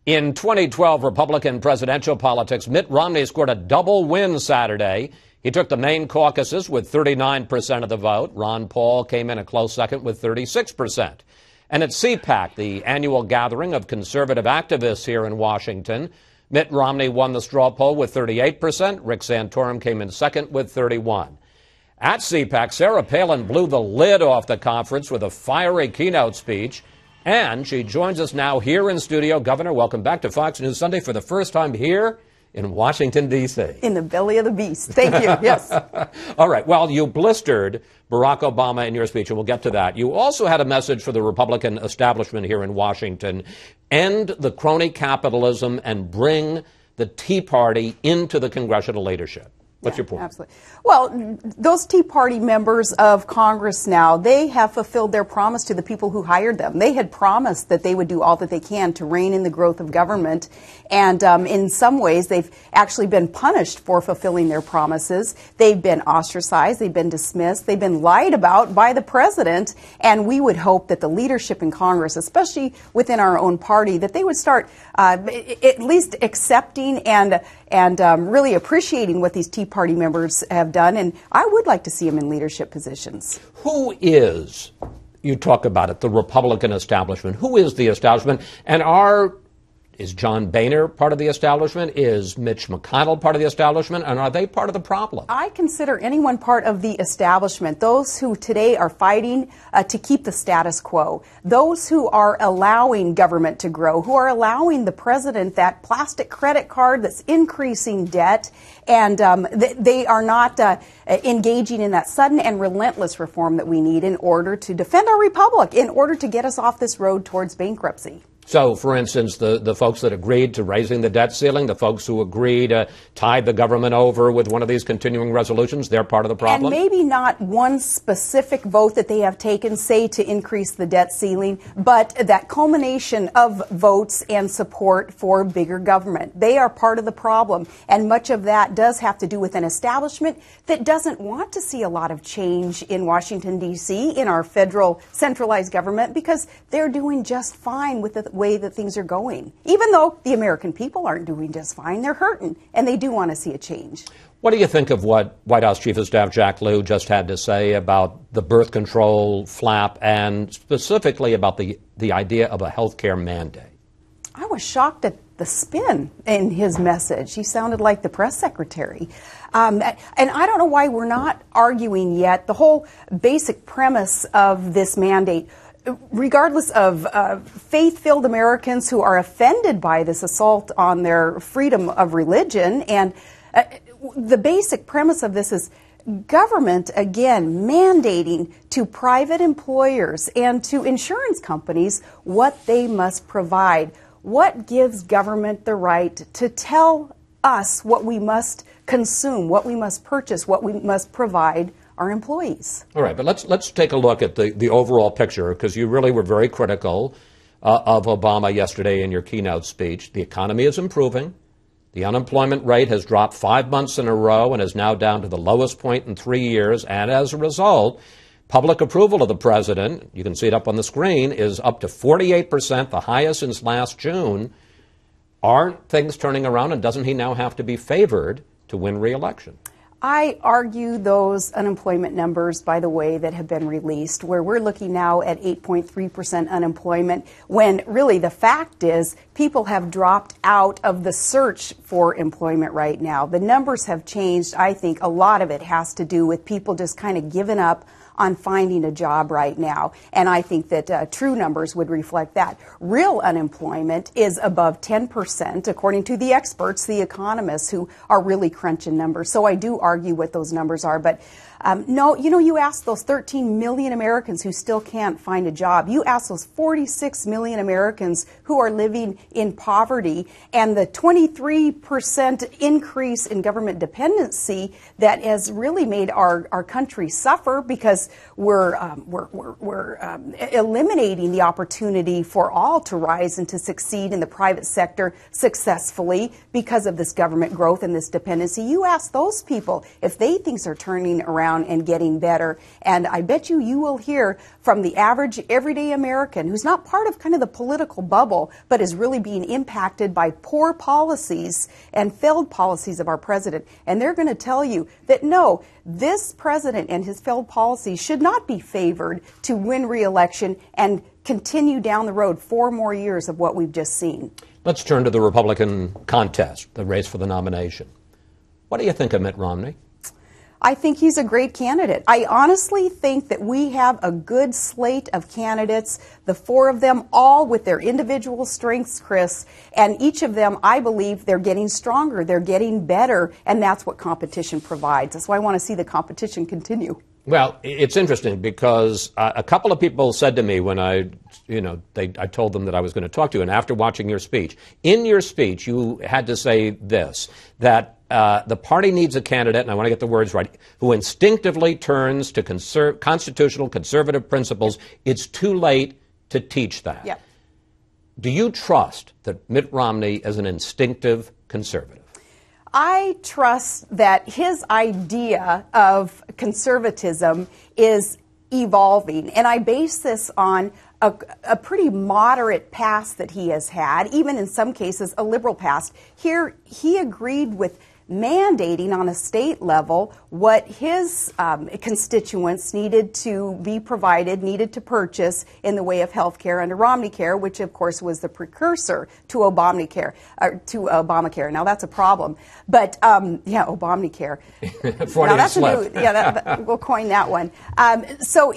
In 2012 Republican presidential politics, Mitt Romney scored a double win Saturday. He took the main caucuses with 39% of the vote. Ron Paul came in a close second with 36%. And at CPAC, the annual gathering of conservative activists here in Washington, Mitt Romney won the straw poll with 38%. Rick Santorum came in second with 31%. At CPAC, Sarah Palin blew the lid off the conference with a fiery keynote speech. And she joins us now here in studio. Governor, welcome back to Fox News Sunday for the first time here in Washington, D.C. In the belly of the beast. Thank you. Yes. All right. Well, you blistered Barack Obama in your speech, and we'll get to that. You also had a message for the Republican establishment here in Washington. End the crony capitalism and bring the Tea Party into the congressional leadership. What's your point? Absolutely. Well, those Tea Party members of Congress now, they have fulfilled their promise to the people who hired them. They had promised that they would do all that they can to rein in the growth of government. And in some ways, they've actually been punished for fulfilling their promises. They've been ostracized. They've been dismissed. They've been lied about by the president. And we would hope that the leadership in Congress, especially within our own party, that they would start at least accepting and really appreciating what these Tea Party members have done, and I would like to see them in leadership positions. Who is, you talk about it, the Republican establishment? Who is the establishment? And is John Boehner part of the establishment? Is Mitch McConnell part of the establishment? And are they part of the problem? I consider anyone part of the establishment. Those who today are fighting to keep the status quo. Those who are allowing government to grow. Who are allowing the president that plastic credit card that's increasing debt. And they are not engaging in that sudden and relentless reform that we need in order to defend our republic, in order to get us off this road towards bankruptcy. So, for instance, the folks that agreed to raising the debt ceiling, the folks who agreed to tide the government over with one of these continuing resolutions, they're part of the problem? And maybe not one specific vote that they have taken, say, to increase the debt ceiling, but that culmination of votes and support for bigger government. They are part of the problem, and much of that does have to do with an establishment that doesn't want to see a lot of change in Washington, D.C., in our federal centralized government, because they're doing just fine with the way that things are going. Even though the American people aren't doing just fine, they're hurting, and they do want to see a change. What do you think of what White House Chief of Staff Jack Lew just had to say about the birth control flap and specifically about the idea of a health care mandate? I was shocked at the spin in his message. He sounded like the press secretary. And I don't know why we're not arguing yet the whole basic premise of this mandate. Regardless of faith-filled Americans who are offended by this assault on their freedom of religion, and the basic premise of this is government, again, mandating to private employers and to insurance companies what they must provide. What gives government the right to tell us what we must consume, what we must purchase, what we must provide our employees? All right, but let's take a look at the overall picture, because you really were very critical of Obama yesterday in your keynote speech. The economy is improving. The unemployment rate has dropped 5 months in a row and is now down to the lowest point in 3 years. And as a result, public approval of the president, you can see it up on the screen, is up to 48%, the highest since last June. Aren't things turning around, and doesn't he now have to be favored to win re-election? I argue those unemployment numbers, by the way, that have been released, where we're looking now at 8.3% unemployment, when really the fact is people have dropped out of the search for employment right now. The numbers have changed. I think a lot of it has to do with people just kind of giving up on finding a job right now. And I think that true numbers would reflect that. Real unemployment is above 10%, according to the experts, the economists who are really crunching numbers. So I do argue what those numbers are. But no, you ask those 13 million Americans who still can't find a job. You ask those 46 million Americans who are living in poverty, and the 23% increase in government dependency that has really made our country suffer, because we're eliminating the opportunity for all to rise and to succeed in the private sector successfully because of this government growth and this dependency. You ask those people if they think things are turning around around and getting better. And I bet you will hear from the average everyday American who's not part of kind of the political bubble, but is really being impacted by poor policies and failed policies of our president. And they're going to tell you that no, this president and his failed policies should not be favored to win re-election and continue down the road 4 more years of what we've just seen. Let's turn to the Republican contest, the race for the nomination. What do you think of Mitt Romney? I think he's a great candidate. I honestly think that we have a good slate of candidates, the 4 of them, all with their individual strengths, Chris, and each of them, I believe, they're getting stronger, they're getting better, and that's what competition provides. That's why I want to see the competition continue. Well, it's interesting because a couple of people said to me when I told them that I was going to talk to you, and after watching your speech, in your speech you had to say this, that the party needs a candidate, and I want to get the words right, who instinctively turns to constitutional conservative principles. It's too late to teach that. Yep. Do you trust that Mitt Romney is an instinctive conservative? I trust that his idea of conservatism is evolving, and I base this on a pretty moderate past that he has had, even in some cases a liberal past. Here, he agreed with mandating on a state level what his constituents needed to be provided, needed to purchase in the way of health care under Romneycare, which of course was the precursor to Obamacare. Now that's a problem, but Obamacare. Now that's a new, we'll coin that one. So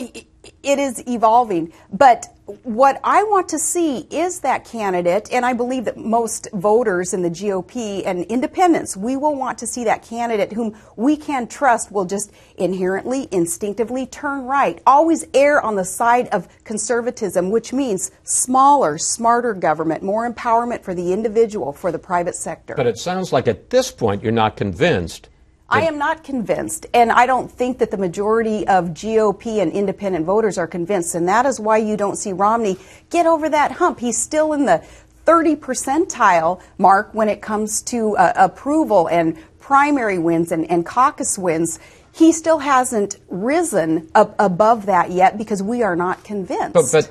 it is evolving, but what I want to see is that candidate, and I believe that most voters in the GOP and independents, we will want to see that candidate whom we can trust will just inherently, instinctively turn right, always err on the side of conservatism, which means smaller, smarter government, more empowerment for the individual, for the private sector. But it sounds like at this point you're not convinced. I am not convinced, and I don't think that the majority of GOP and independent voters are convinced, and that is why you don't see Romney get over that hump. He's still in the 30 percentile mark when it comes to approval and primary wins and caucus wins. He still hasn't risen above that yet because we are not convinced. But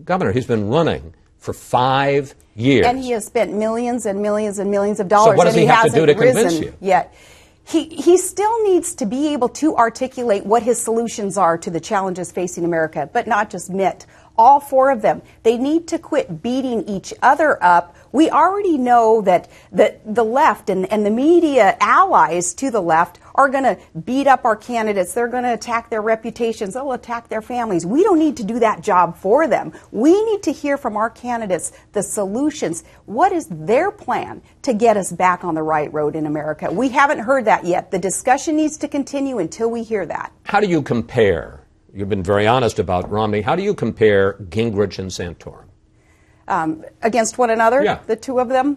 Governor, he's been running for 5 years. And he has spent millions and millions and millions of dollars. So what does he have to do to convince you? Yet. He still needs to be able to articulate what his solutions are to the challenges facing America, but not just Mitt. All 4 of them. They need to quit beating each other up. We already know that the left and the media allies to the left are going to beat up our candidates. They're going to attack their reputations. They'll attack their families. We don't need to do that job for them. We need to hear from our candidates the solutions. What is their plan to get us back on the right road in America? We haven't heard that yet. The discussion needs to continue until we hear that. How do you compare? You've been very honest about Romney. How do you compare Gingrich and Santorum? Against one another, yeah. The 2 of them?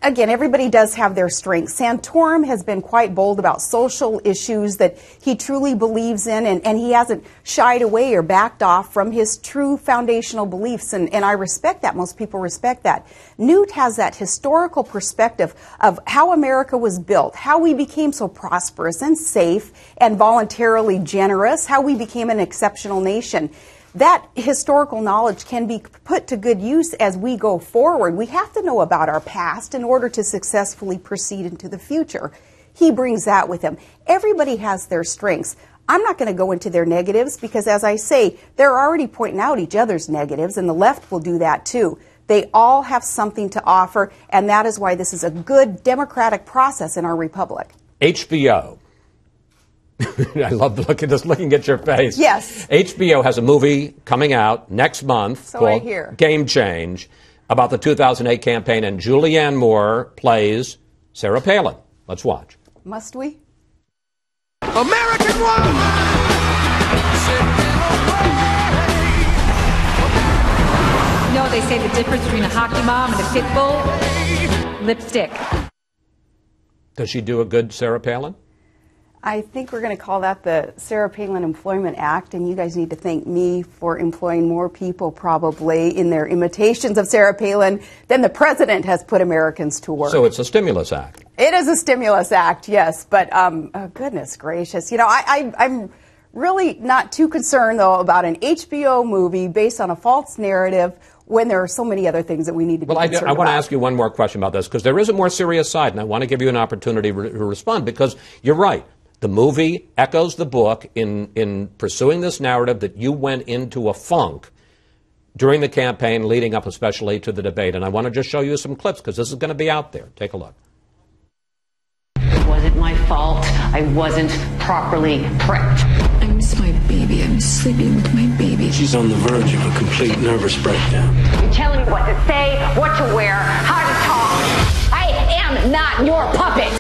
Again, everybody does have their strengths. Santorum has been quite bold about social issues that he truly believes in, and he hasn't shied away or backed off from his true foundational beliefs, and I respect that. Most people respect that. Newt has that historical perspective of how America was built, how we became so prosperous and safe and voluntarily generous, how we became an exceptional nation. That historical knowledge can be put to good use as we go forward. We have to know about our past in order to successfully proceed into the future. He brings that with him. Everybody has their strengths. I'm not going to go into their negatives because, as I say, they're already pointing out each other's negatives, and the left will do that too. They all have something to offer, and that is why this is a good democratic process in our republic. HBO. I love looking at your face. Yes. HBO has a movie coming out next month called Game Change about the 2008 campaign, and Julianne Moore plays Sarah Palin. Let's watch. Must we? American woman! No, they say the difference between a hockey mom and a pit bull? Lipstick. Does she do a good Sarah Palin? I think we're going to call that the Sarah Palin Employment Act, and you guys need to thank me for employing more people probably in their imitations of Sarah Palin than the president has put Americans to work. So it's a stimulus act. It is a stimulus act, yes, but oh, goodness gracious. You know, I'm really not too concerned, though, about an HBO movie based on a false narrative when there are so many other things that we need to be concerned about. I want to ask you one more question about this, because there is a more serious side, and I want to give you an opportunity to respond, because you're right. The movie echoes the book in pursuing this narrative that you went into a funk during the campaign, leading up especially to the debate. And I want to just show you some clips, because this is going to be out there. Take a look. It wasn't my fault. I wasn't properly prepped. I miss my baby. I'm sleeping with my baby. She's on the verge of a complete nervous breakdown. You're telling me what to say, what to wear, how to talk. I am not your puppet.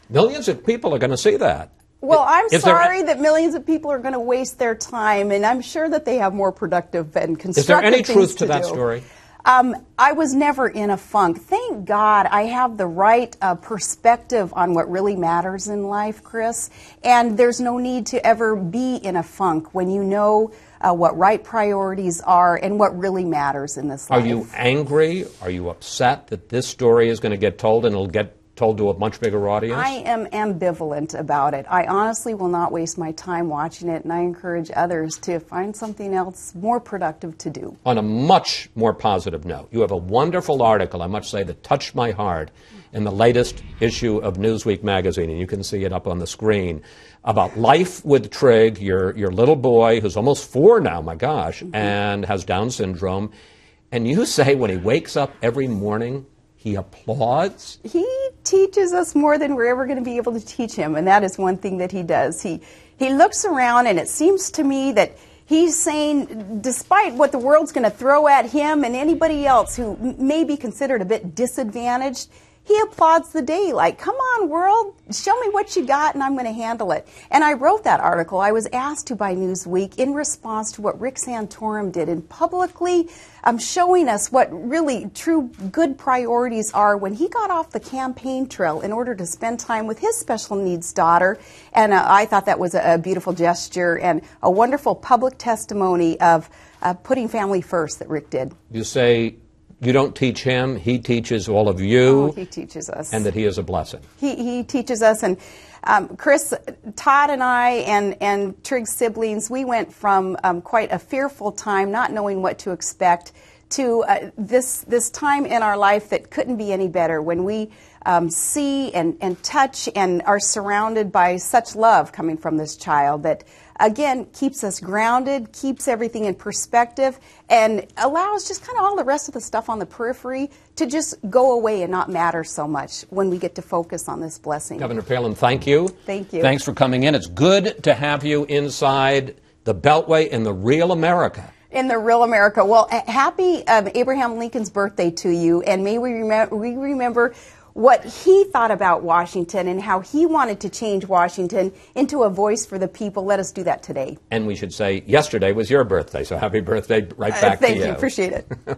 Millions of people are going to see that. Well, I'm sorry that millions of people are going to waste their time, and I'm sure that they have more productive and constructive things to do. Is there any truth to that story? I was never in a funk. Thank God I have the right perspective on what really matters in life, Chris. And there's no need to ever be in a funk when you know what right priorities are and what really matters in this life. Are you angry? Are you upset that this story is going to get told and it'll get told to a much bigger audience? I am ambivalent about it. I honestly will not waste my time watching it, and I encourage others to find something else more productive to do. On a much more positive note, you have a wonderful article, I must say, that touched my heart in the latest issue of Newsweek magazine, and you can see it up on the screen, about life with Trig, your little boy, who's almost 4 now, my gosh, and has Down syndrome. And you say when he wakes up every morning, he applauds? He teaches us more than we're ever going to be able to teach him, and that is one thing that he does. He looks around, and it seems to me that he's saying, despite what the world's going to throw at him and anybody else who may be considered a bit disadvantaged, he applauds the day, like, come on, world, show me what you got and I'm going to handle it. And I wrote that article. I was asked to by Newsweek in response to what Rick Santorum did in publicly showing us what really true good priorities are when he got off the campaign trail in order to spend time with his special needs daughter. And I thought that was a beautiful gesture and a wonderful public testimony of putting family first that Rick did. You say you don't teach him, he teaches all of you. Oh, he teaches us. And that he is a blessing. He teaches us. And Chris, Todd and I and Trig's siblings, we went from quite a fearful time, not knowing what to expect, to this time in our life that couldn't be any better, when we see and touch and are surrounded by such love coming from this child that, again, keeps us grounded, keeps everything in perspective, and allows just kind of all the rest of the stuff on the periphery to just go away and not matter so much when we get to focus on this blessing. Governor Palin, thank you. Thank you. Thanks for coming in. It's good to have you inside the Beltway in the real America. In the real America. Well, happy Abraham Lincoln's birthday to you, and may we remember what he thought about Washington and how he wanted to change Washington into a voice for the people. Let us do that today. And we should say yesterday was your birthday, so happy birthday right back to you. Thank you. Appreciate it.